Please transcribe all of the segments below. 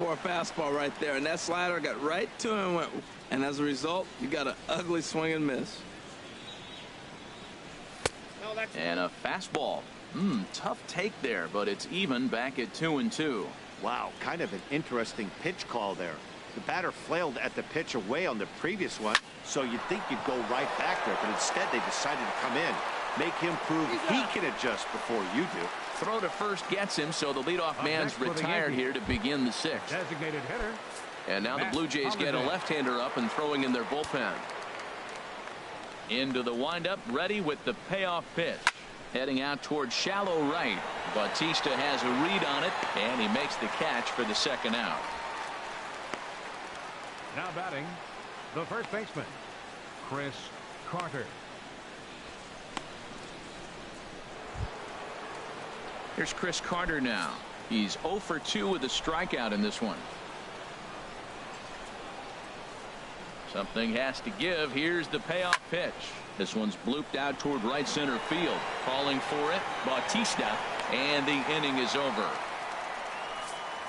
for a fastball right there, and that slider got right to him, and as a result, you got an ugly swing and miss. And a fastball. Tough take there, but it's even back at 2-2. Wow, kind of an interesting pitch call there. The batter flailed at the pitch away on the previous one, so you'd think you'd go right back there, but instead they decided to come in. Make him prove he can adjust before you do. Throw to first gets him, so the leadoff man's retired here to begin the sixth. Designated hitter. And now the Blue Jays get a left-hander up and throwing in their bullpen. Into the windup, ready with the payoff pitch. Heading out towards shallow right. Bautista has a read on it, and he makes the catch for the second out. Now batting, the first baseman, Chris Carter. Here's Chris Carter now. He's 0 for 2 with a strikeout in this one. Something has to give. Here's the payoff pitch. This one's blooped out toward right center field. Calling for it, Bautista, and the inning is over.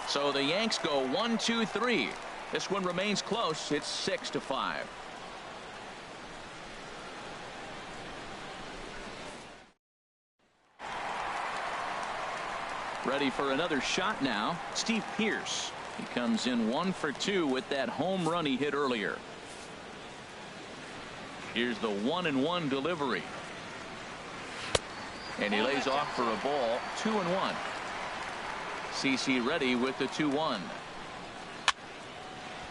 So the Yanks go 1-2-3. This one remains close. It's 6-5. Ready for another shot now. Steve Pearce. He comes in 1 for 2 with that home run he hit earlier. Here's the 1-1 delivery. And he lays off for a ball. 2-1. CC ready with the 2-1.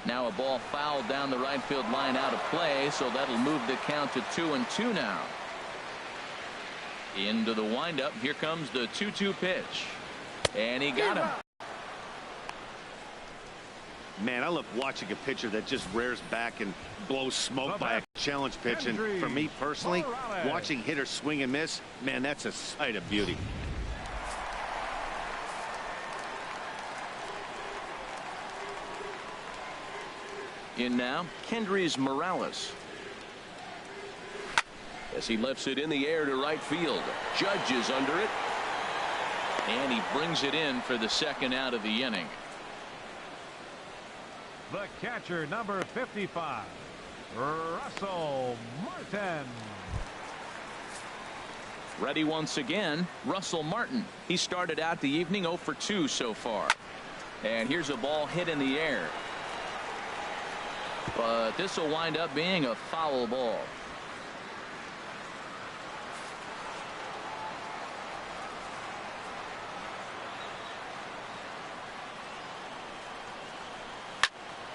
Now a ball fouled down the right field line out of play, so that'll move the count to 2-2 now. Into the windup. Here comes the 2-2 pitch. And he got him. Man, I love watching a pitcher that just rears back and blows smoke by a challenge pitch. And for me personally, watching hitters swing and miss, man, that's a sight of beauty. In now, Kendrys Morales. As he lifts it in the air to right field. Judge is under it. And he brings it in for the second out of the inning. The catcher, number 55, Russell Martin. Ready once again, Russell Martin. He started out the evening 0 for 2 so far. And here's a ball hit in the air. But this will wind up being a foul ball.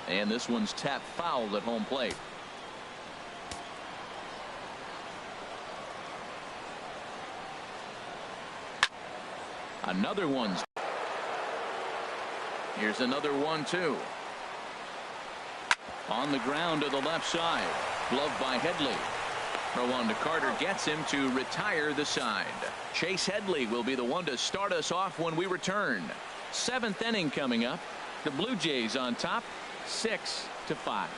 And this one's tapped foul at home plate. Another one's. Here's another 1-2. On the ground to the left side. Gloved by Headley. Throw on to Carter gets him to retire the side. Chase Headley will be the one to start us off when we return. 7th inning coming up. The Blue Jays on top. 6-5.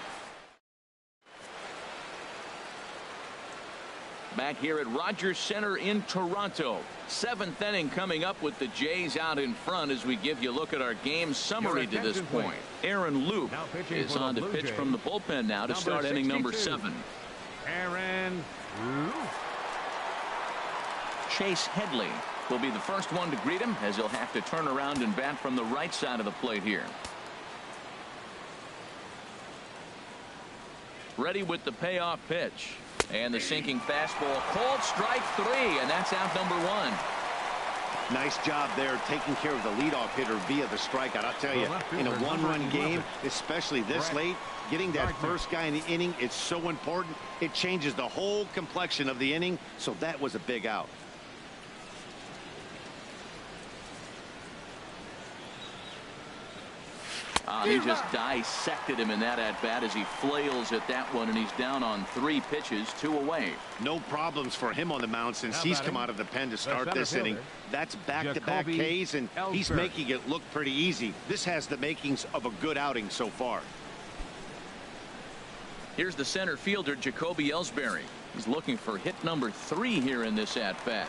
Back here at Rogers Center in Toronto. 7th inning coming up with the Jays out in front as we give you a look at our game summary to this point. Aaron Loup is on to pitch from the bullpen now to start inning number 7. Aaron Loup. Chase Headley will be the first one to greet him as he'll have to turn around and bat from the right side of the plate here. Ready with the payoff pitch. And the sinking fastball called strike 3, and that's out number 1. Nice job there taking care of the leadoff hitter via the strikeout. I'll tell you, in a one-run game, especially this late, getting that first guy in the inning is so important. It changes the whole complexion of the inning, so that was a big out. He just dissected him in that at-bat as he flails at that one, and he's down on 3 pitches, 2 away. No problems for him on the mound since he's come out of the pen to start this inning. That's back-to-back Ks, and he's making it look pretty easy. This has the makings of a good outing so far. Here's the center fielder, Jacoby Ellsbury. He's looking for hit number 3 here in this at-bat.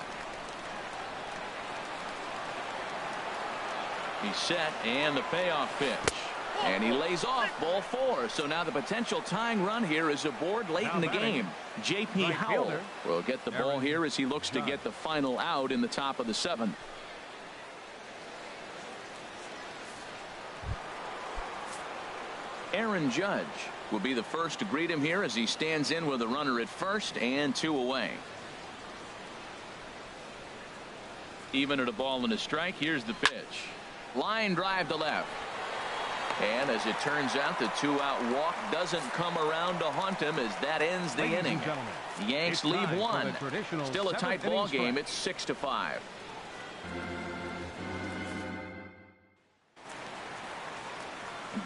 He's set, and the payoff pitch. And he lays off ball 4. So now the potential tying run here is aboard late in the game. J.P. Howell will get the ball here as he looks to get the final out in the top of the 7th. Aaron Judge will be the first to greet him here as he stands in with a runner at first and 2 away. Even at a ball and a strike, here's the pitch. Line drive to left. And as it turns out, the 2-out walk doesn't come around to haunt him as that ends the inning. The Yanks leave 1. Still a tight ball game. It's 6-5.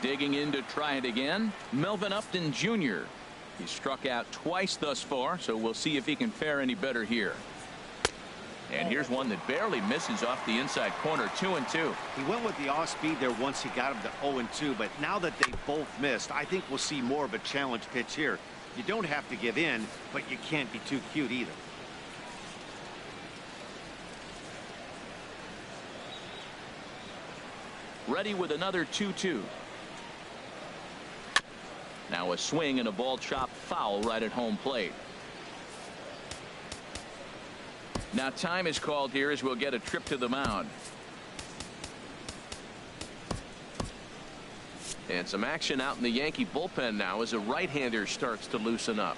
Digging in to try it again, Melvin Upton Jr. He struck out twice thus far, so we'll see if he can fare any better here. And here's one that barely misses off the inside corner. 2-2. He went with the off speed there once he got him to 0-2, but now that they both missed, I think we'll see more of a challenge pitch here. You don't have to give in, but you can't be too cute either. Ready with another 2-2. Now a swing and a ball chopped foul right at home plate. Now time is called here as we'll get a trip to the mound. And some action out in the Yankee bullpen now as a right-hander starts to loosen up.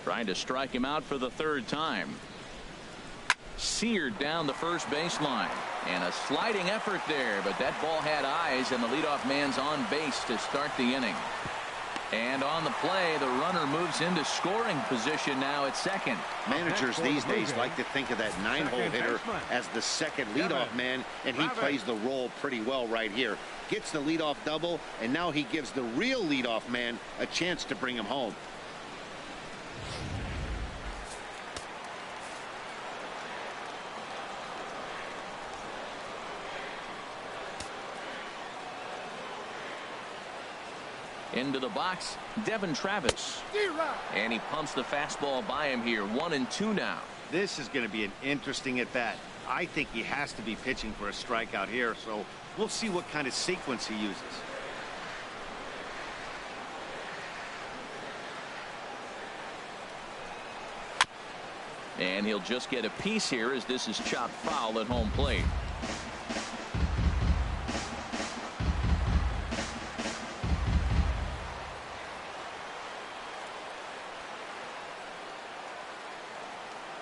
Trying to strike him out for the 3rd time. Seared down the first baseline, and a sliding effort there, but that ball had eyes, and the leadoff man's on base to start the inning. And on the play, the runner moves into scoring position now at second. Managers these days like to think of that 9-hole hitter as the second leadoff man, and he plays the role pretty well right here. Gets the leadoff double, and now he gives the real leadoff man a chance to bring him home. Into the box, Devin Travis. And he pumps the fastball by him here. 1-2 now. This is going to be an interesting at bat. I think he has to be pitching for a strikeout here, so we'll see what kind of sequence he uses. And he'll just get a piece here as this is chopped foul at home plate.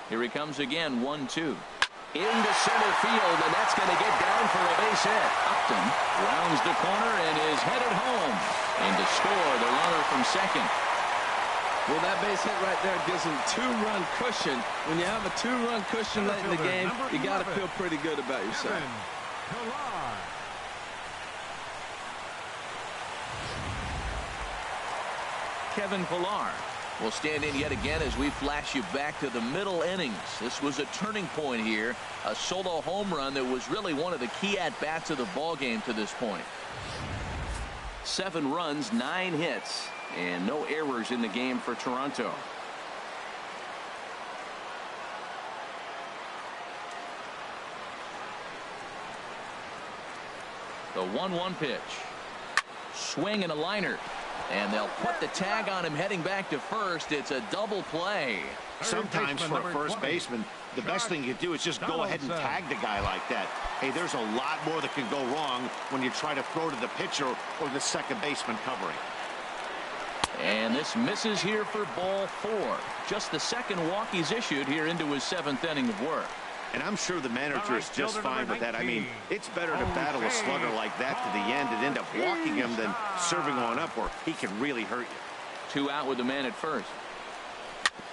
Here he comes again. 1-2 into center field, and that's going to get down for a base hit. Upton rounds the corner and is headed home, and to score the runner from second. Well, that base hit right there gives him 2-run cushion. When you have a 2-run cushion late in the game, you got to feel pretty good about yourself. Kevin Pillar will stand in yet again as we flash you back to the middle innings. This was a turning point here, a solo home run that was really one of the key at-bats of the ball game to this point. 7 runs, 9 hits, and no errors in the game for Toronto. The 1-1 pitch. Swing and a liner. And they'll put the tag on him heading back to first. It's a double play. Sometimes for a first baseman, the best thing you do is just go ahead and tag the guy like that. Hey, there's a lot more that can go wrong when you try to throw to the pitcher or the second baseman covering. And this misses here for ball 4. Just the second walk he's issued here into his 7th inning of work. And I'm sure the manager is just fine with that. I mean, it's better to battle a slugger like that to the end and end up walking him than serving one up where he can really hurt you. 2 out with the man at first.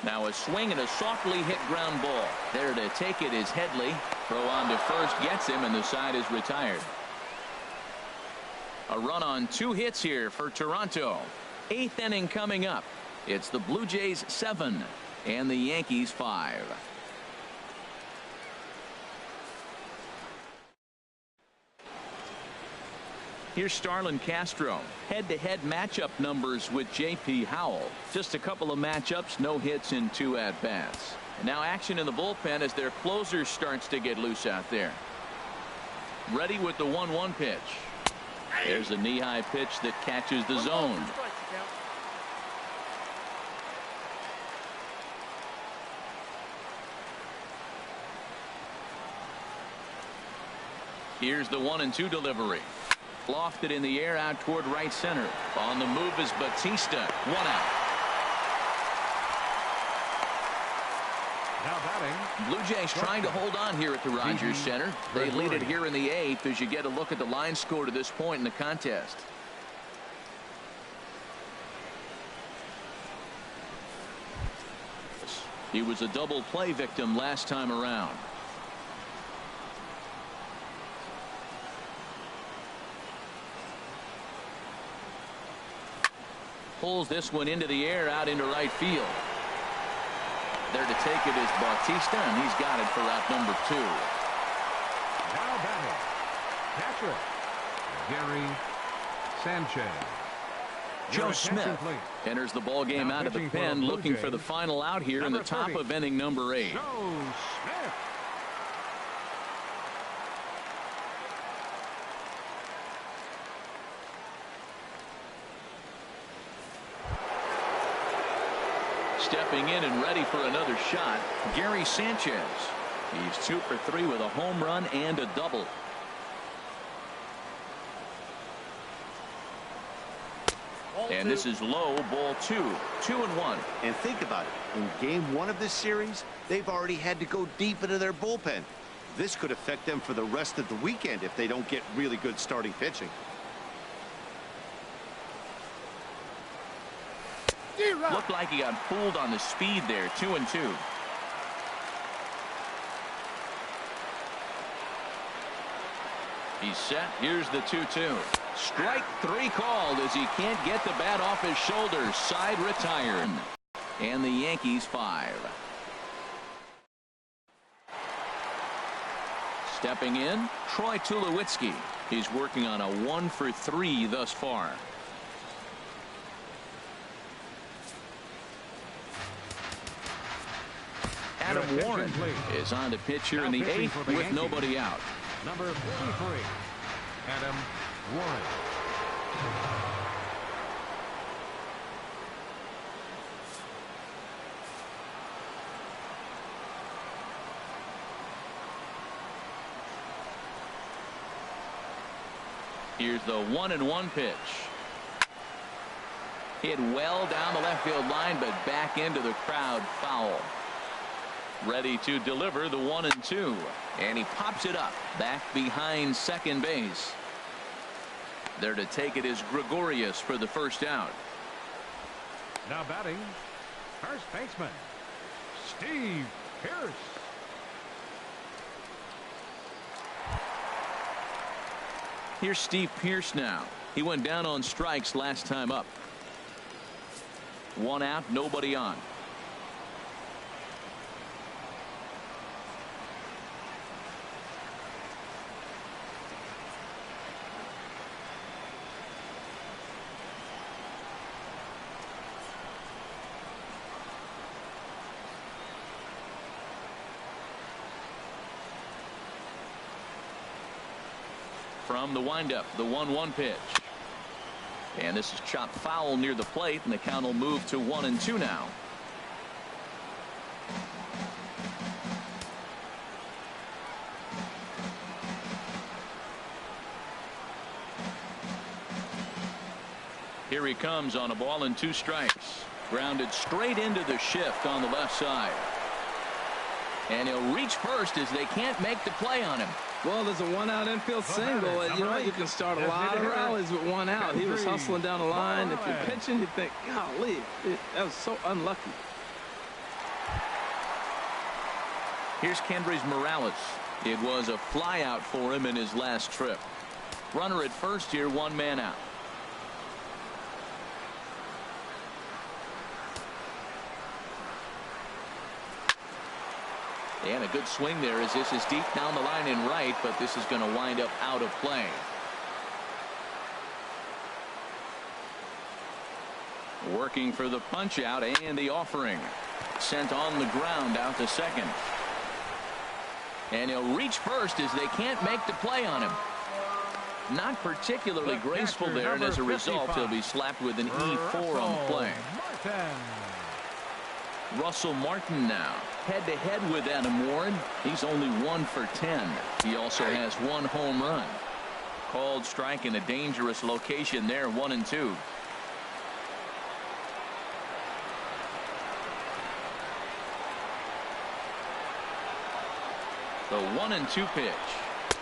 Now a swing and a softly hit ground ball. There to take it is Headley. Throw on to first gets him, and the side is retired. A run on 2 hits here for Toronto. 8th inning coming up. It's the Blue Jays 7 and the Yankees 5. Here's Starlin Castro. Head-to-head matchup numbers with J.P. Howell. Just a couple of matchups, no hits in 2 at-bats. And now action in the bullpen as their closer starts to get loose out there. Ready with the 1-1 pitch. There's a knee-high pitch that catches the zone. Here's the 1-2 delivery. Lofted in the air out toward right center. On the move is Batista. 1 out. Now batting. Blue Jays trying to hold on here at the Rogers Center. They lead it here in the 8th as you get a look at the line score to this point in the contest. He was a double play victim last time around. Pulls this one into the air out into right field. There to take it is Bautista, and he's got it for out number 2. Now batting. Catcher, Gary Sanchez. Joe Smith enters the ball game out of the pen, looking for the final out here in the top of inning number 8. Joe Smith. Stepping in and ready for another shot, Gary Sanchez. He's 2 for 3 with a home run and a double. And this is low, ball 2. 2-1. And think about it. In game 1 of this series, they've already had to go deep into their bullpen. This could affect them for the rest of the weekend if they don't get really good starting pitching. Looked like he got fooled on the speed there. 2-2. He's set. Here's the 2-2. Strike 3 called as he can't get the bat off his shoulders. Side retired. And the Yankees 5. Stepping in, Troy Tulowitzki. He's working on a 1 for 3 thus far. Adam Warren is on to pitch here in the 8th with nobody out. Number 53, Adam Warren. Here's the 1-1 pitch. Hit well down the left field line, but back into the crowd, foul. Ready to deliver the 1-2, and he pops it up back behind second base. There to take it is Gregorius for the first out. Now batting, first baseman Steve Pierce. Here's Steve Pierce now. He went down on strikes last time up. 1 out, nobody on. From the windup, the 1-1 pitch. And this is chopped foul near the plate, and the count will move to 1-2 now. Here he comes on a ball and 2 strikes. Grounded straight into the shift on the left side. And he'll reach first as they can't make the play on him. Well, there's a 1-out infield single. And you know what? You can start a lot of rallies with 1 out. He was hustling down the line. If you're pitching, you think, golly, that was so unlucky. Here's Kendrys Morales. It was a fly out for him in his last trip. Runner at first here, 1 man out. And a good swing there as this is deep down the line in right, but this is going to wind up out of play. Working for the punch out and the offering. Sent on the ground out to second. And he'll reach first as they can't make the play on him. Not particularly graceful there, and as a result, he'll be slapped with an E4 on the play. Russell Martin now head-to-head with Adam Warren. He's only 1 for 10. He also has 1 home run. Called strike in a dangerous location there, 1-2. The 1-2 pitch.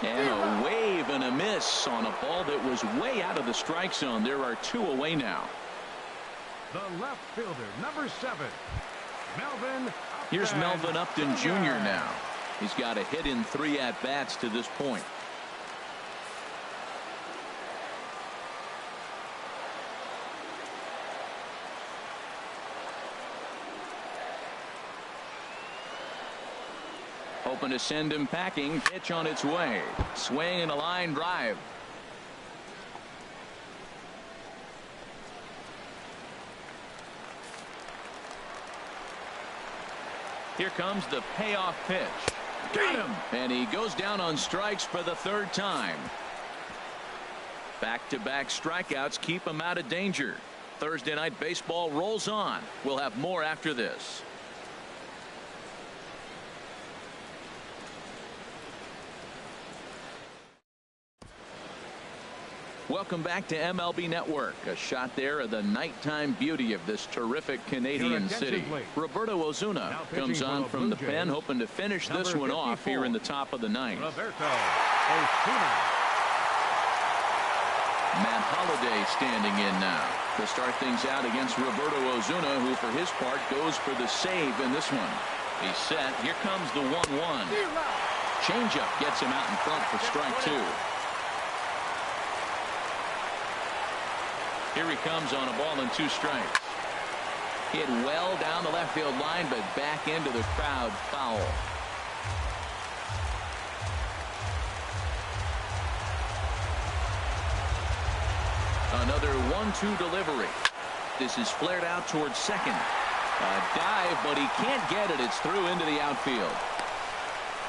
And a wave and a miss on a ball that was way out of the strike zone. There are 2 away now. The left fielder, number 7, Melvin Upton. Here's Melvin Upton Jr. now. He's got a hit in 3 at-bats to this point. Hoping to send him packing. Pitch on its way. Swing and a line drive. Here comes the payoff pitch. Got him. And he goes down on strikes for the 3rd time. Back-to-back strikeouts keep him out of danger. Thursday Night Baseball rolls on. We'll have more after this. Welcome back to MLB Network. A shot there of the nighttime beauty of this terrific Canadian city. Roberto Osuna comes on from the pen, hoping to finish this one off here in the top of the 9th. Matt Holliday standing in now to start things out against Roberto Osuna, who for his part goes for the save in this one. He's set. Here comes the 1-1. Changeup gets him out in front for strike 2. Here he comes on a ball and 2 strikes. Hit well down the left field line, but back into the crowd foul. Another 1-2 delivery. This is flared out towards second. A dive, but he can't get it. It's through into the outfield.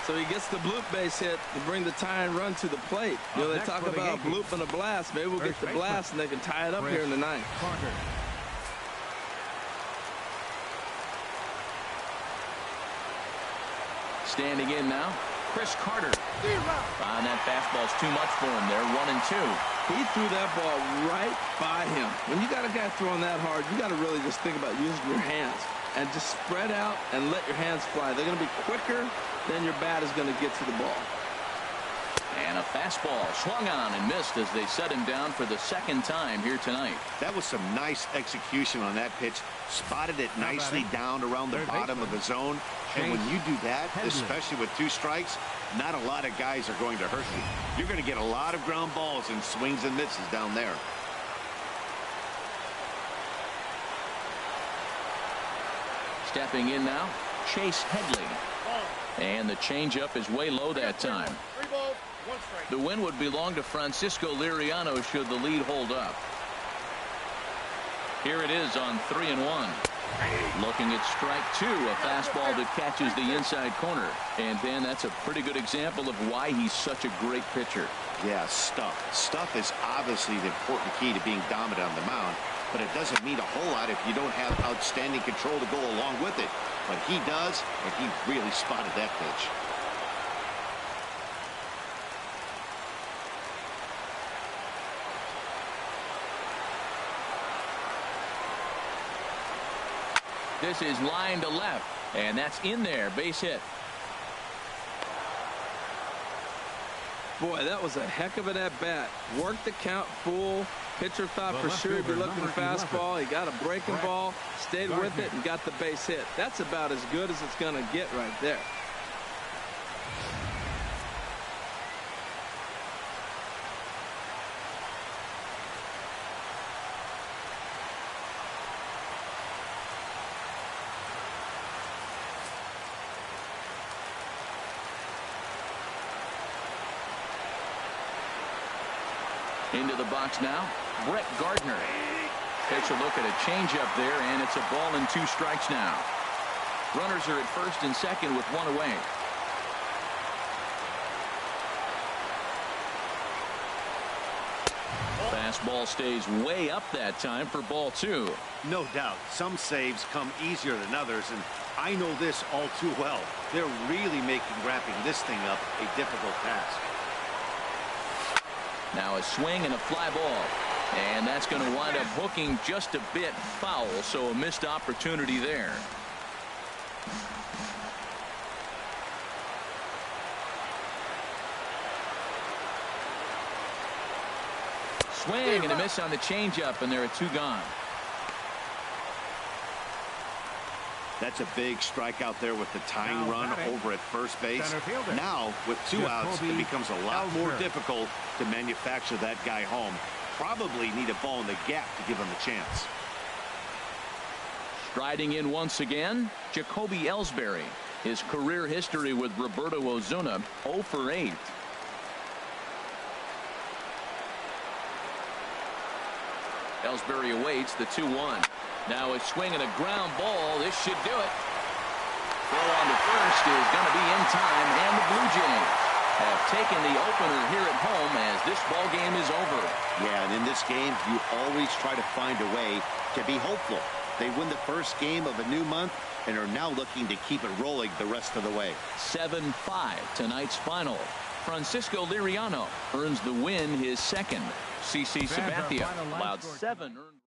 So he gets the bloop base hit to bring the tying run to the plate. You know, they talk about a bloop and a blast. Maybe we'll get the blast and they can tie it up here in the 9th. Standing in now, Chris Carter. And that fastball's too much for him there. 1-2. He threw that ball right by him. When you got a guy throwing that hard, you got to really just think about using your hands and just spread out and let your hands fly. They're going to be quicker than your bat is going to get to the ball. And a fastball swung on and missed as they set him down for the 2nd time here tonight. That was some nice execution on that pitch. Spotted it nicely down around the bottom of the zone. And when you do that, especially with 2 strikes, not a lot of guys are going to hurt you. You're going to get a lot of ground balls and swings and misses down there. Stepping in now, Chase Headley. And the changeup is way low that time. The win would belong to Francisco Liriano should the lead hold up. Here it is on 3-1. Looking at strike 2, a fastball that catches the inside corner. And Ben, that's a pretty good example of why he's such a great pitcher. Yeah, stuff. Stuff is obviously the important key to being dominant on the mound. But it doesn't mean a whole lot if you don't have outstanding control to go along with it. But he does, and he really spotted that pitch. This is line to left, and that's in there. Base hit. Boy, that was a heck of an at-bat. Worked the count full. Pitcher thought for sure he'd be looking for fastball. He got a breaking ball, stayed with it, and got the base hit. That's about as good as it's going to get right there. Into the box now, Brett Gardner. Takes a look at a changeup there, and it's a ball and 2 strikes now. Runners are at first and second with 1 away. Fastball stays way up that time for ball 2. No doubt. Some saves come easier than others, and I know this all too well. They're really making wrapping this thing up a difficult task. Now a swing and a fly ball. And that's going to wind up hooking just a bit foul, so a missed opportunity there. Swing and a miss on the changeup, and there are 2 gone. That's a big strikeout there with the tying run over at first base. Now, with 2 outs, it becomes a lot more difficult to manufacture that guy home. Probably need a ball in the gap to give him a chance. Striding in once again, Jacoby Ellsbury. His career history with Roberto Osuna, 0 for 8. Ellsbury awaits the 2-1. Now a swing and a ground ball. This should do it. Throw on to first is going to be in time, and the Blue Jays have taken the opener here at home as this ball game is over. Yeah, and in this game, you always try to find a way to be hopeful. They win the first game of a new month and are now looking to keep it rolling the rest of the way. 7-5 tonight's final. Francisco Liriano earns the win, his second. CC Sabathia allowed 7 earned.